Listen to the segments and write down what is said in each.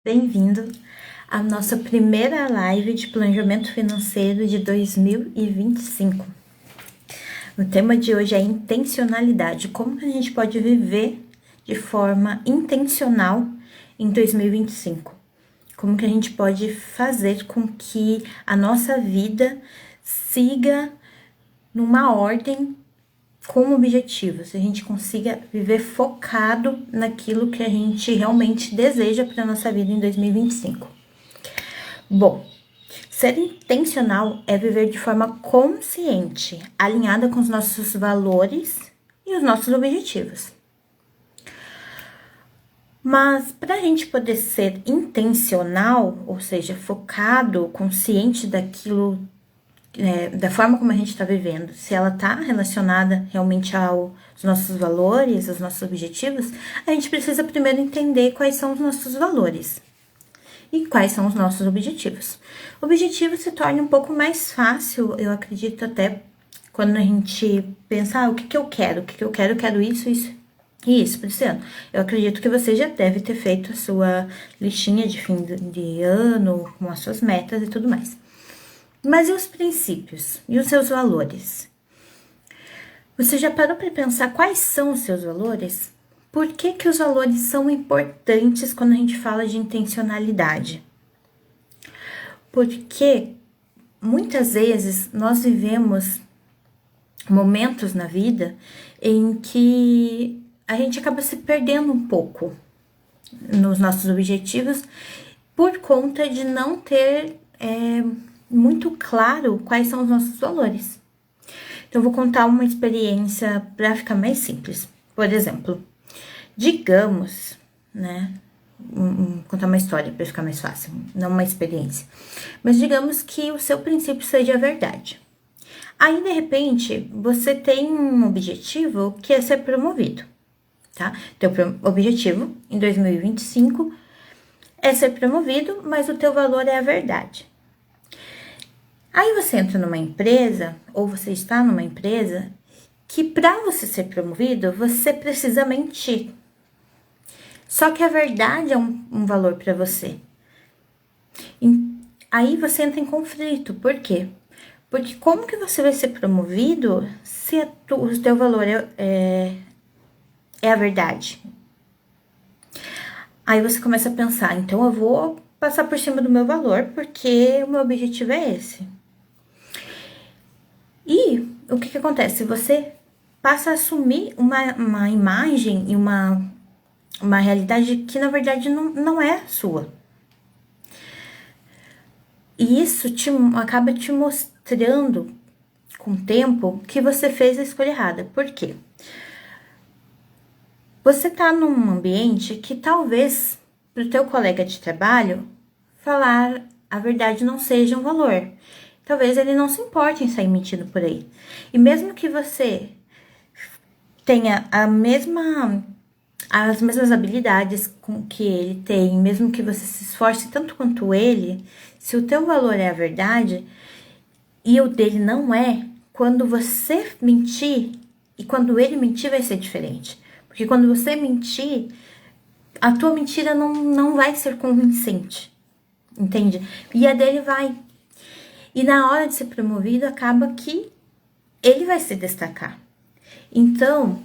Bem-vindo à nossa primeira live de planejamento financeiro de 2025. O tema de hoje é intencionalidade. Como que a gente pode viver de forma intencional em 2025? Como que a gente pode fazer com que a nossa vida siga numa ordem com objetivos, a gente consiga viver focado naquilo que a gente realmente deseja para nossa vida em 2025. Bom, ser intencional é viver de forma consciente, alinhada com os nossos valores e os nossos objetivos. Mas para a gente poder ser intencional, ou seja, focado, consciente daquilo, da forma como a gente está vivendo, se ela está relacionada realmente aos nossos valores, aos nossos objetivos, a gente precisa primeiro entender quais são os nossos valores e quais são os nossos objetivos. O objetivo se torna um pouco mais fácil, eu acredito, até quando a gente pensa, o que eu quero? Eu quero isso e isso para esse ano. Eu acredito que você já deve ter feito a sua listinha de fim de ano, com as suas metas e tudo mais. Mas e os princípios? E os seus valores? Você já parou para pensar quais são os seus valores? Por que os valores são importantes quando a gente fala de intencionalidade? Porque muitas vezes nós vivemos momentos na vida em que a gente acaba se perdendo um pouco nos nossos objetivos por conta de não ter muito claro quais são os nossos valores. Então, eu vou contar uma experiência para ficar mais simples. Por exemplo, digamos, contar uma história para ficar mais fácil, não uma experiência. Mas digamos que o seu princípio seja a verdade. Aí, de repente, você tem um objetivo que é ser promovido, tá? Teu objetivo em 2025 é ser promovido, mas o teu valor é a verdade. Aí você entra numa empresa, ou você está numa empresa, que para você ser promovido, você precisa mentir. Só que a verdade é um valor para você. Aí você entra em conflito. Por quê? Porque como que você vai ser promovido se o teu valor é a verdade? Aí você começa a pensar, então eu vou passar por cima do meu valor, porque o meu objetivo é esse. E o que acontece? Você passa a assumir uma imagem e uma realidade que, na verdade, não é sua. E isso acaba te mostrando, com o tempo, que você fez a escolha errada. Por quê? Você tá num ambiente que talvez, pro teu colega de trabalho, falar a verdade não seja um valor. Talvez ele não se importe em sair mentindo por aí. E mesmo que você tenha as mesmas habilidades com que ele tem, mesmo que você se esforce tanto quanto ele, se o teu valor é a verdade e o dele não é, quando você mentir e quando ele mentir vai ser diferente. Porque quando você mentir, a tua mentira não vai ser convincente, entende? E a dele vai. E na hora de ser promovido, acaba que ele vai se destacar. Então,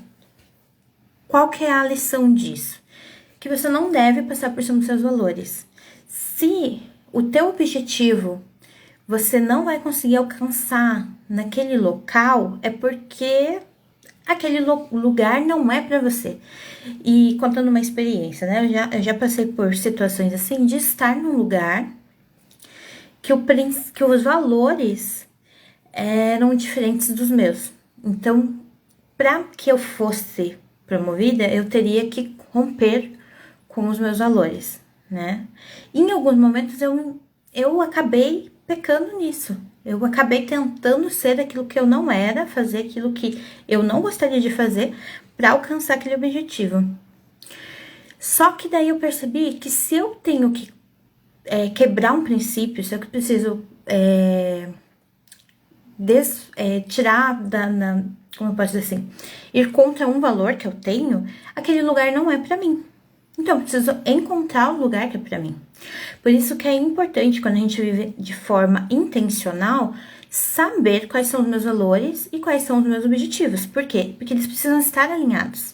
qual que é a lição disso? Que você não deve passar por cima dos seus valores. Se o teu objetivo você não vai conseguir alcançar naquele local, é porque aquele lugar não é para você. E contando uma experiência, né? Eu já passei por situações assim de estar num lugar que os valores eram diferentes dos meus. Então, para que eu fosse promovida, eu teria que romper com os meus valores, né? E em alguns momentos eu acabei pecando nisso. Eu acabei tentando ser aquilo que eu não era, fazer aquilo que eu não gostaria de fazer para alcançar aquele objetivo. Só que daí eu percebi que se eu tenho que quebrar um princípio, se eu preciso tirar como eu posso dizer assim, ir contra um valor que eu tenho, aquele lugar não é para mim. Então, eu preciso encontrar o lugar que é pra mim. Por isso que é importante, quando a gente vive de forma intencional, saber quais são os meus valores e quais são os meus objetivos. Por quê? Porque eles precisam estar alinhados.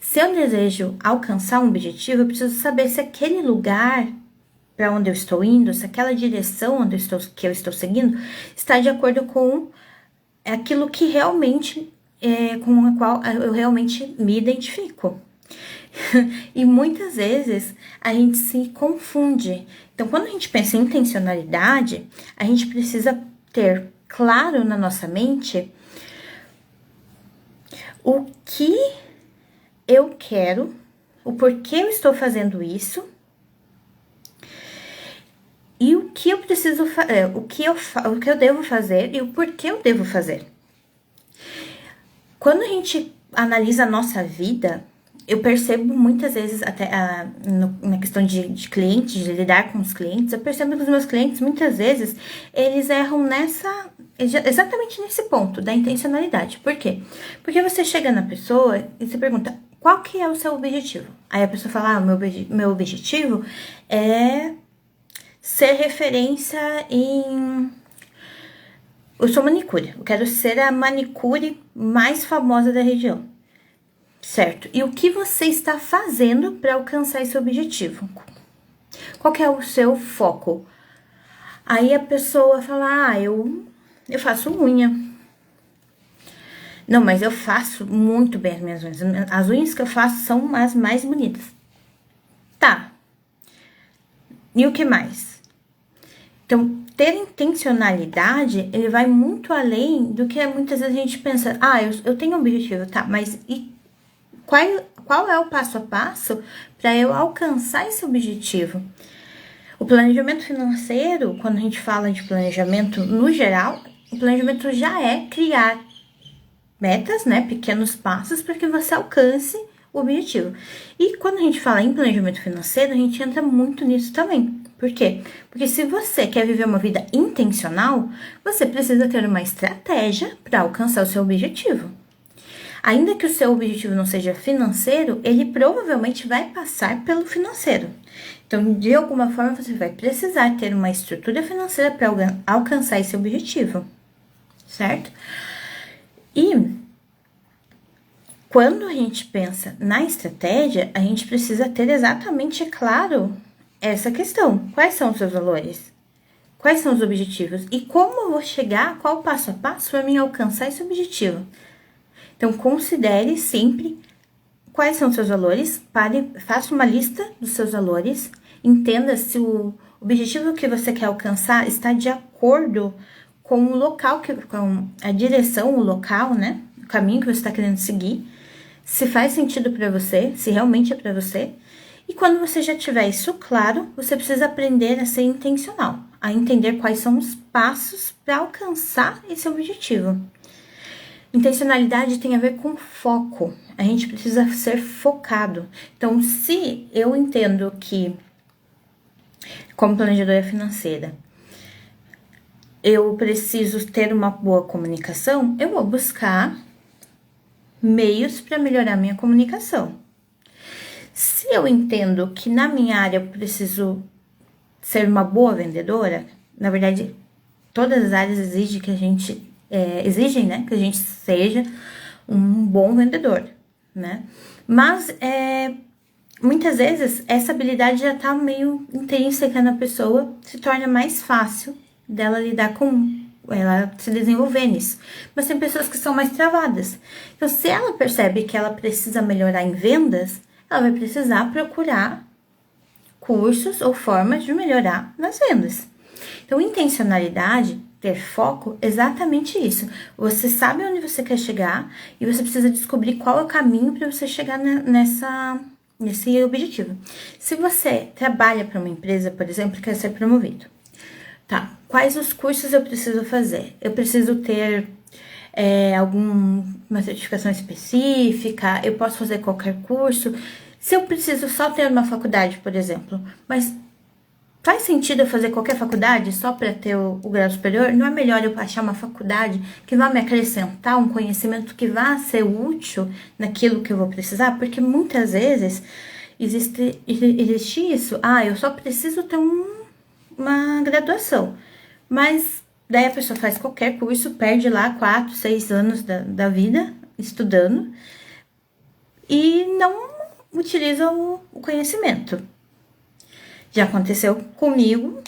Se eu desejo alcançar um objetivo, eu preciso saber se aquele lugar para onde eu estou indo, se aquela direção que eu estou seguindo, está de acordo com aquilo que realmente com a qual eu realmente me identifico. E muitas vezes a gente se confunde. Então, quando a gente pensa em intencionalidade, a gente precisa ter claro na nossa mente o que eu quero, o porquê eu estou fazendo isso e o que eu preciso fazer, o que eu devo fazer e o porquê eu devo fazer. Quando a gente analisa a nossa vida, eu percebo muitas vezes, até na questão de clientes, de lidar com os clientes, eu percebo que os meus clientes, muitas vezes, eles erram exatamente nesse ponto da intencionalidade. Por quê? Porque você chega na pessoa e você pergunta, qual que é o seu objetivo? Aí a pessoa fala, meu objetivo é ser referência em... Eu sou manicure, eu quero ser a manicure mais famosa da região. Certo? E o que você está fazendo para alcançar esse objetivo? Qual que é o seu foco? Aí a pessoa fala, eu faço unha. Não, mas eu faço muito bem as minhas unhas. As unhas que eu faço são as mais bonitas. Tá. E o que mais? Então, ter intencionalidade, ele vai muito além do que muitas vezes a gente pensa, eu tenho um objetivo, tá, mas e qual é o passo a passo para eu alcançar esse objetivo? O planejamento financeiro, quando a gente fala de planejamento no geral, o planejamento já é criar metas, né, pequenos passos para que você alcance o objetivo. E quando a gente fala em planejamento financeiro, a gente entra muito nisso também. Por quê? Porque se você quer viver uma vida intencional, você precisa ter uma estratégia para alcançar o seu objetivo. Ainda que o seu objetivo não seja financeiro, ele provavelmente vai passar pelo financeiro. Então, de alguma forma, você vai precisar ter uma estrutura financeira para alcançar esse objetivo, certo? E quando a gente pensa na estratégia, a gente precisa ter exatamente claro essa questão. Quais são os seus valores? Quais são os objetivos? E como eu vou chegar, qual o passo a passo para mim alcançar esse objetivo? Então, considere sempre quais são os seus valores, faça uma lista dos seus valores, entenda se o objetivo que você quer alcançar está de acordo com o local, com a direção, o local, né? O caminho que você está querendo seguir, se faz sentido para você, se realmente é para você. E quando você já tiver isso claro, você precisa aprender a ser intencional, a entender quais são os passos para alcançar esse objetivo. Intencionalidade tem a ver com foco. A gente precisa ser focado. Então, se eu entendo que, como planejadora financeira, eu preciso ter uma boa comunicação, eu vou buscar meios para melhorar minha comunicação. Se eu entendo que na minha área eu preciso ser uma boa vendedora, na verdade, todas as áreas exigem que a gente né, que a gente seja um bom vendedor, né? Mas muitas vezes essa habilidade já tá meio intrínseca na pessoa, se torna mais fácil dela lidar com ela se desenvolver nisso. Mas tem pessoas que são mais travadas. Então, se ela percebe que ela precisa melhorar em vendas, ela vai precisar procurar cursos ou formas de melhorar nas vendas. Então, intencionalidade, ter foco, exatamente isso. Você sabe onde você quer chegar e você precisa descobrir qual é o caminho para você chegar nesse objetivo. Se você trabalha para uma empresa, por exemplo, e quer ser promovido, tá? Quais os cursos eu preciso fazer? Eu preciso ter alguma certificação específica? Eu posso fazer qualquer curso? Se eu preciso só ter uma faculdade, por exemplo, mas faz sentido eu fazer qualquer faculdade só para ter o grau superior? Não é melhor eu achar uma faculdade que vá me acrescentar um conhecimento que vá ser útil naquilo que eu vou precisar? Porque muitas vezes existe isso. Ah, eu só preciso ter uma graduação. Mas daí a pessoa faz qualquer curso, perde lá 4, 6 anos da vida estudando e não utiliza o conhecimento. Já aconteceu comigo,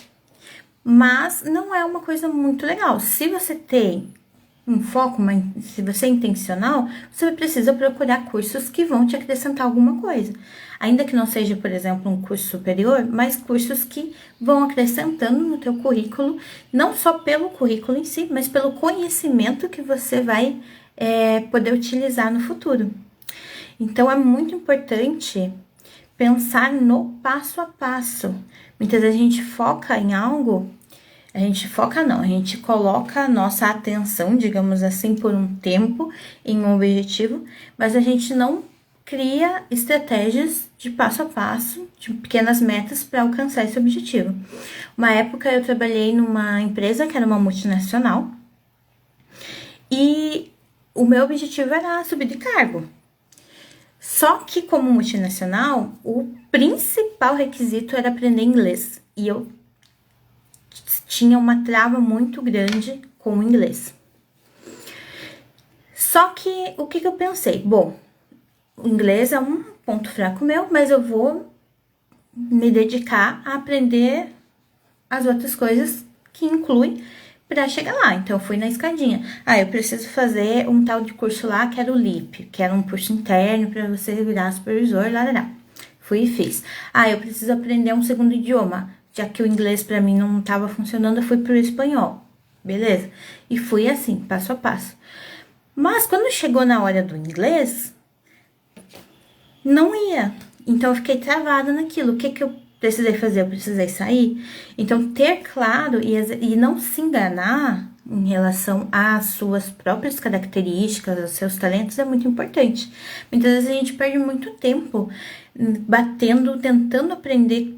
mas não é uma coisa muito legal. Se você tem um foco, se você é intencional, você precisa procurar cursos que vão te acrescentar alguma coisa. Ainda que não seja, por exemplo, um curso superior, mas cursos que vão acrescentando no teu currículo, não só pelo currículo em si, mas pelo conhecimento que você vai poder utilizar no futuro. Então, é muito importante pensar no passo a passo. Muitas vezes a gente foca em algo, a gente coloca a nossa atenção, digamos assim, por um tempo em um objetivo, mas a gente não cria estratégias de passo a passo, de pequenas metas para alcançar esse objetivo. Uma época eu trabalhei numa empresa que era uma multinacional e o meu objetivo era subir de cargo. Só que, como multinacional, o principal requisito era aprender inglês. E eu tinha uma trava muito grande com o inglês. Só que, o que eu pensei? Bom, o inglês é um ponto fraco meu, mas eu vou me dedicar a aprender as outras coisas que inclui para chegar lá. Então, eu fui na escadinha. Eu preciso fazer um tal de curso lá, que era o LEAP, que era um curso interno para você virar supervisor, lá. Fui e fiz. Eu preciso aprender um segundo idioma, já que o inglês para mim não estava funcionando, eu fui pro espanhol. Beleza? E fui assim, passo a passo. Mas quando chegou na hora do inglês, não ia. Então, eu fiquei travada naquilo. O que eu precisei fazer? Eu precisei sair. Então, ter claro e não se enganar em relação às suas próprias características, aos seus talentos, é muito importante. Muitas vezes a gente perde muito tempo tentando aprender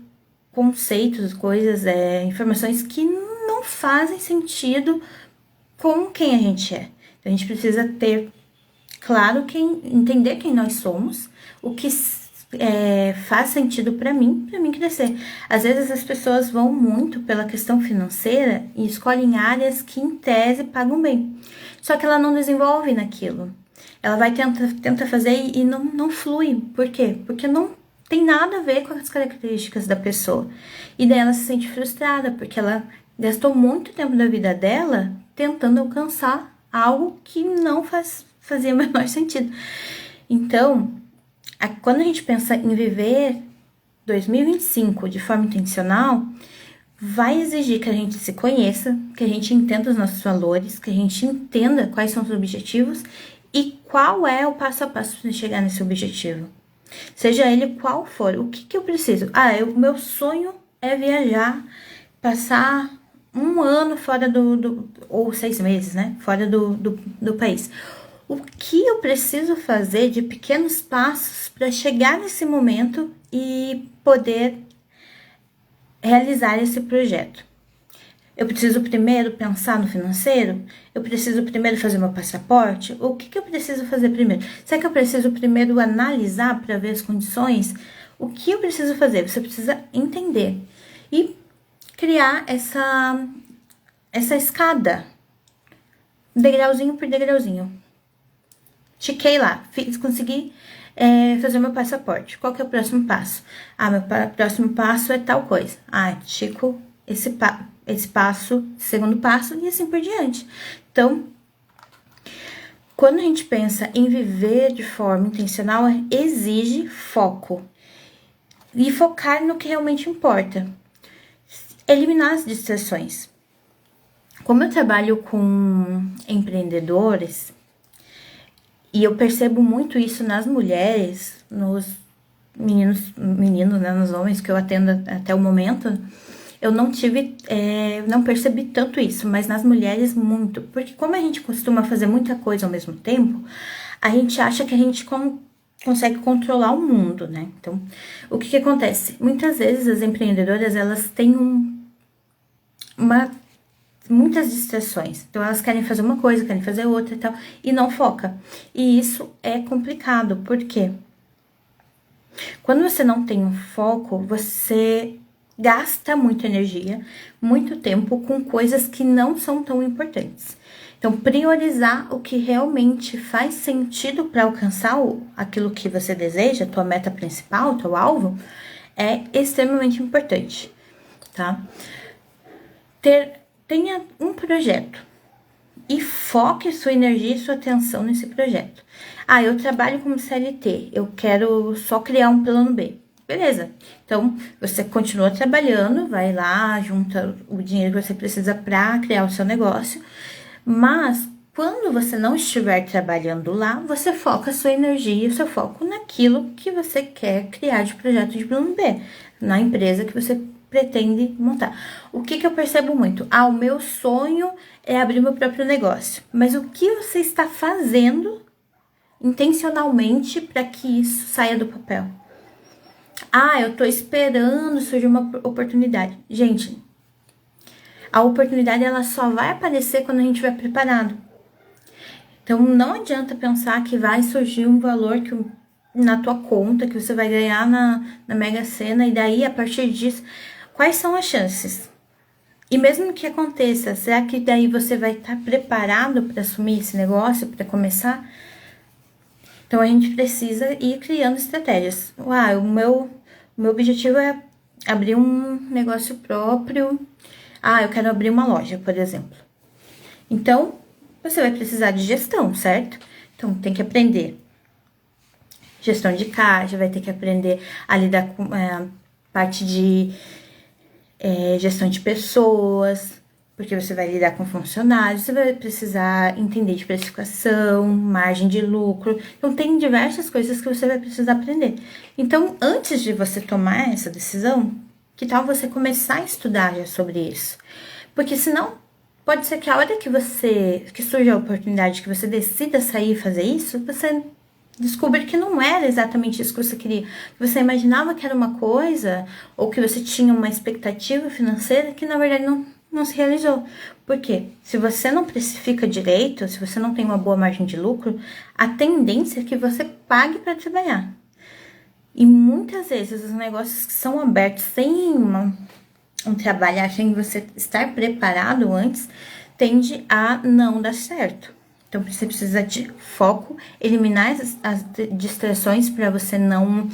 conceitos, coisas, informações que não fazem sentido com quem a gente é. Então, a gente precisa ter claro, entender quem nós somos, o que faz sentido para mim crescer. Às vezes as pessoas vão muito pela questão financeira e escolhem áreas que em tese pagam bem. Só que ela não desenvolve naquilo. Ela vai tenta fazer e não flui. Por quê? Porque não tem nada a ver com as características da pessoa. E daí ela se sente frustrada, porque ela gastou muito tempo da vida dela tentando alcançar algo que não fazia o menor sentido. Então, quando a gente pensa em viver 2025 de forma intencional, vai exigir que a gente se conheça, que a gente entenda os nossos valores, que a gente entenda quais são os objetivos e qual é o passo a passo para chegar nesse objetivo. Seja ele qual for, o que eu preciso? O meu sonho é viajar, passar um ano fora ou 6 meses, né? Fora do país. O que eu preciso fazer de pequenos passos para chegar nesse momento e poder realizar esse projeto? Eu preciso primeiro pensar no financeiro? Eu preciso primeiro fazer meu passaporte? O que eu preciso fazer primeiro? Será que eu preciso primeiro analisar para ver as condições? O que eu preciso fazer? Você precisa entender e criar essa escada, degrauzinho por degrauzinho. Tiquei lá, consegui fazer meu passaporte. Qual que é o próximo passo? Meu próximo passo é tal coisa. Tico esse passo, segundo passo e assim por diante. Então, quando a gente pensa em viver de forma intencional, exige foco. E focar no que realmente importa. Eliminar as distrações. Como eu trabalho com empreendedores, e eu percebo muito isso nas mulheres, nos meninos, né, nos homens que eu atendo até o momento, eu não percebi tanto isso, mas nas mulheres muito. Porque como a gente costuma fazer muita coisa ao mesmo tempo, a gente acha que a gente consegue controlar o mundo, né? Então, o que acontece? Muitas vezes as empreendedoras, elas têm muitas distrações. Então, elas querem fazer uma coisa, querem fazer outra e tal, e não foca. E isso é complicado, por quê? Quando você não tem um foco, você gasta muita energia, muito tempo com coisas que não são tão importantes. Então, priorizar o que realmente faz sentido para alcançar aquilo que você deseja, tua meta principal, teu alvo, é extremamente importante, tá? Tenha um projeto e foque sua energia e sua atenção nesse projeto. Ah, eu trabalho como CLT, eu quero só criar um plano B. Beleza, então você continua trabalhando, vai lá, junta o dinheiro que você precisa para criar o seu negócio, mas quando você não estiver trabalhando lá, você foca a sua energia e o seu foco naquilo que você quer criar de projeto de plano B, na empresa que você pretende montar. O que eu percebo muito? Ah, o meu sonho é abrir meu próprio negócio. Mas o que você está fazendo intencionalmente para que isso saia do papel? Ah, eu tô esperando surgir uma oportunidade. Gente, a oportunidade ela só vai aparecer quando a gente estiver preparado. Então, não adianta pensar que vai surgir um valor na tua conta, que você vai ganhar na Mega Sena, e daí, a partir disso, quais são as chances? E mesmo que aconteça, será que daí você vai estar preparado para assumir esse negócio, para começar? Então, a gente precisa ir criando estratégias. Ah, o meu objetivo é abrir um negócio próprio. Ah, eu quero abrir uma loja, por exemplo. Então, você vai precisar de gestão, certo? Então, tem que aprender gestão de caixa, vai ter que aprender a lidar com a parte de gestão de pessoas, porque você vai lidar com funcionários, você vai precisar entender de precificação, margem de lucro. Então, tem diversas coisas que você vai precisar aprender. Então, antes de você tomar essa decisão, que tal você começar a estudar já sobre isso? Porque senão, pode ser que a hora que surja a oportunidade, que você decida sair e fazer isso, você descobrir que não era exatamente isso que você queria. Que você imaginava que era uma coisa, ou que você tinha uma expectativa financeira que na verdade não se realizou. Por quê? Se você não precifica direito, se você não tem uma boa margem de lucro, a tendência é que você pague para trabalhar. E muitas vezes os negócios que são abertos sem um trabalho, sem você estar preparado antes, tende a não dar certo. Então, você precisa de foco, eliminar as distrações para você não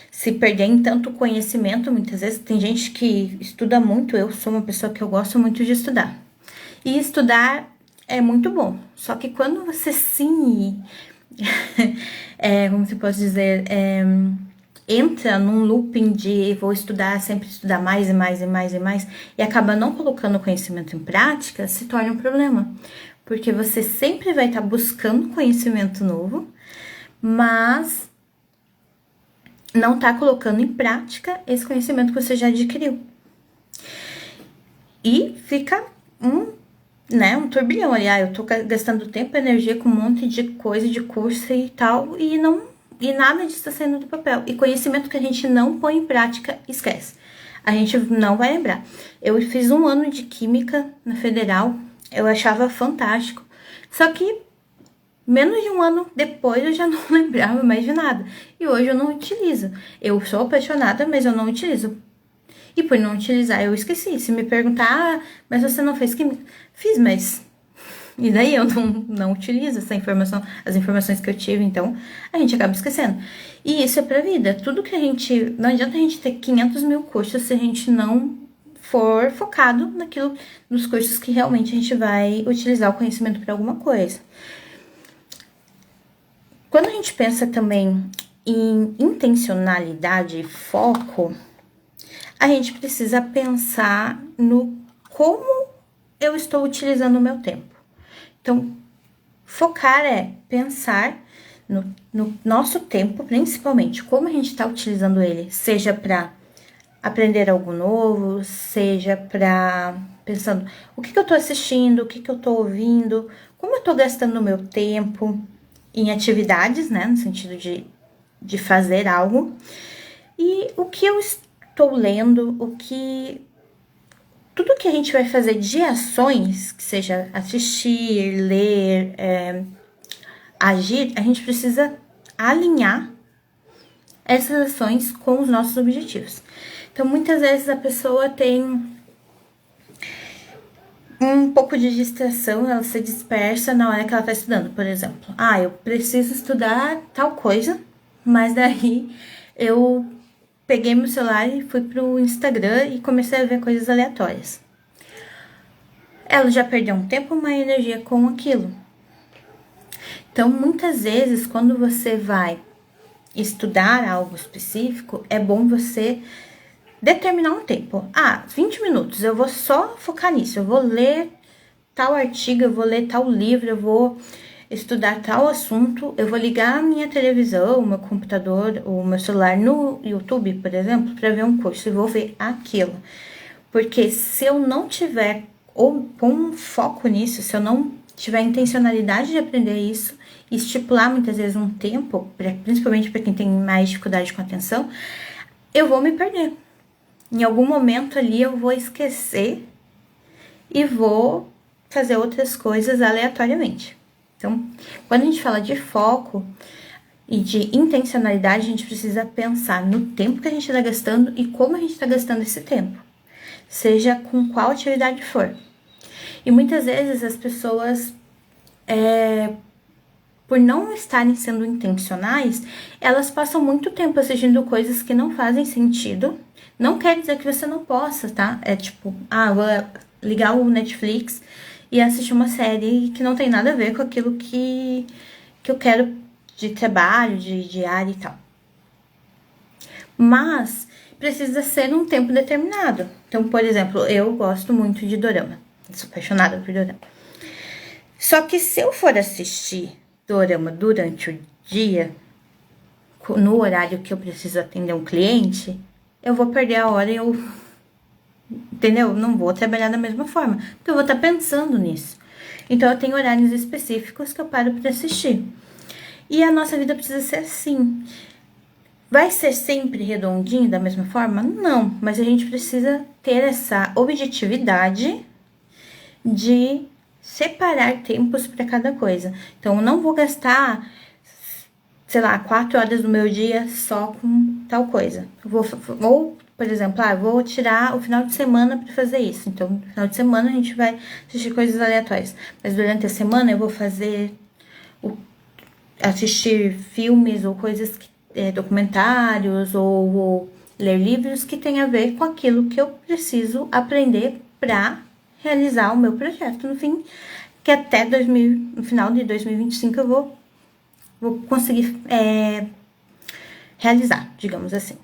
se perder em tanto conhecimento. Muitas vezes tem gente que estuda muito, eu sou uma pessoa que eu gosto muito de estudar. E estudar é muito bom, só que quando você como se pode dizer, entra num looping de vou estudar, sempre estudar mais e mais e mais e mais, e acaba não colocando o conhecimento em prática, se torna um problema. Porque você sempre vai estar buscando conhecimento novo, mas não está colocando em prática esse conhecimento que você já adquiriu. E fica um turbilhão ali. Eu tô gastando tempo e energia com um monte de coisa, de curso e tal, e nada disso está saindo do papel. E conhecimento que a gente não põe em prática, esquece. A gente não vai lembrar. Eu fiz 1 ano de Química na Federal, eu achava fantástico. Só que menos de 1 ano depois eu já não lembrava mais de nada. E hoje eu não utilizo. Eu sou apaixonada, mas eu não utilizo. E por não utilizar, eu esqueci. Se me perguntar, mas você não fez Química? Fiz, mas... E daí eu não utilizo essa informação, as informações que eu tive, então a gente acaba esquecendo. E isso é pra vida. Tudo que a gente... Não adianta a gente ter 500 mil cursos se a gente não for focado nos cursos que realmente a gente vai utilizar o conhecimento para alguma coisa. Quando a gente pensa também em intencionalidade e foco, a gente precisa pensar no como eu estou utilizando o meu tempo. Então, focar é pensar no nosso tempo, principalmente, como a gente está utilizando ele, seja para aprender algo novo, seja para pensando o que eu tô assistindo, o que eu tô ouvindo, como eu tô gastando o meu tempo em atividades, né, no sentido de fazer algo, e o que eu estou lendo, tudo que a gente vai fazer de ações, que seja assistir, ler, agir, a gente precisa alinhar essas ações com os nossos objetivos. Então, muitas vezes a pessoa tem um pouco de distração, ela se dispersa na hora que ela tá estudando, por exemplo. Eu preciso estudar tal coisa, mas daí eu peguei meu celular e fui pro Instagram e comecei a ver coisas aleatórias. Ela já perdeu um tempo, uma energia com aquilo. Então, muitas vezes, quando você vai estudar algo específico, é bom você determinar um tempo. 20 minutos, eu vou só focar nisso. Eu vou ler tal artigo, eu vou ler tal livro, eu vou estudar tal assunto. Eu vou ligar a minha televisão, o meu computador, o meu celular no YouTube, por exemplo, para ver um curso. E vou ver aquilo. Porque se eu não tiver com foco nisso, se eu não tiver intencionalidade de aprender isso, e estipular muitas vezes um tempo, principalmente para quem tem mais dificuldade com atenção, eu vou me perder. Em algum momento ali eu vou esquecer e vou fazer outras coisas aleatoriamente. Então, quando a gente fala de foco e de intencionalidade, a gente precisa pensar no tempo que a gente está gastando e como a gente está gastando esse tempo, seja com qual atividade for. E muitas vezes as pessoas, por não estarem sendo intencionais, elas passam muito tempo assistindo coisas que não fazem sentido. Não quer dizer que você não possa, tá? É tipo, vou ligar o Netflix e assistir uma série que não tem nada a ver com aquilo que eu quero de trabalho, de diário e tal. Mas precisa ser um tempo determinado. Então, por exemplo, eu gosto muito de dorama. Sou apaixonada por dorama. Só que se eu for assistir dorama durante o dia, no horário que eu preciso atender um cliente, eu vou perder a hora e entendeu? Não vou trabalhar da mesma forma, porque eu vou estar pensando nisso. Então, eu tenho horários específicos que eu paro para assistir. E a nossa vida precisa ser assim. Vai ser sempre redondinho da mesma forma? Não, mas a gente precisa ter essa objetividade de separar tempos para cada coisa. Então, eu não vou gastar, 4 horas do meu dia só com tal coisa. Ou, por exemplo, vou tirar o final de semana para fazer isso. Então, no final de semana a gente vai assistir coisas aleatórias. Mas durante a semana eu vou assistir filmes ou coisas, documentários ou ler livros que tem a ver com aquilo que eu preciso aprender para realizar o meu projeto no fim, que até no final de 2025 eu vou conseguir realizar, digamos assim.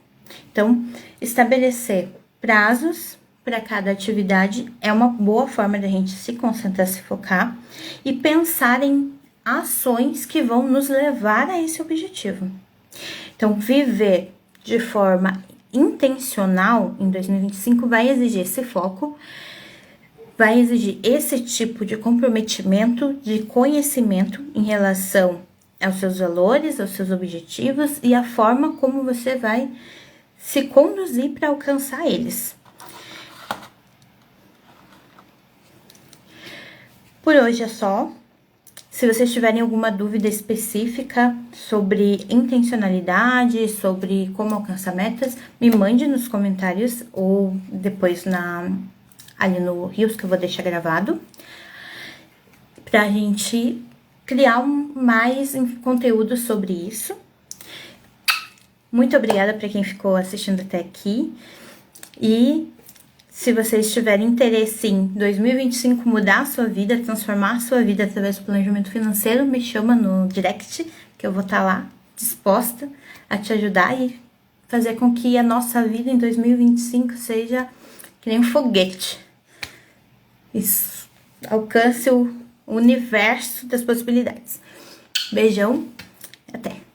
Então, estabelecer prazos para cada atividade é uma boa forma da gente se concentrar, se focar e pensar em ações que vão nos levar a esse objetivo. Então, viver de forma intencional em 2025 vai exigir esse foco, vai exigir esse tipo de comprometimento, de conhecimento em relação aos seus valores, aos seus objetivos e a forma como você vai se conduzir para alcançar eles. Por hoje é só. Se vocês tiverem alguma dúvida específica sobre intencionalidade, sobre como alcançar metas, me mande nos comentários ou depois ali no Reels que eu vou deixar gravado, pra gente criar mais conteúdo sobre isso. Muito obrigada para quem ficou assistindo até aqui. E se vocês tiverem interesse em 2025 mudar a sua vida, transformar a sua vida através do planejamento financeiro, me chama no direct, que eu vou estar lá disposta a te ajudar e fazer com que a nossa vida em 2025 seja que nem um foguete. Isso, alcance o universo das possibilidades. Beijão, até!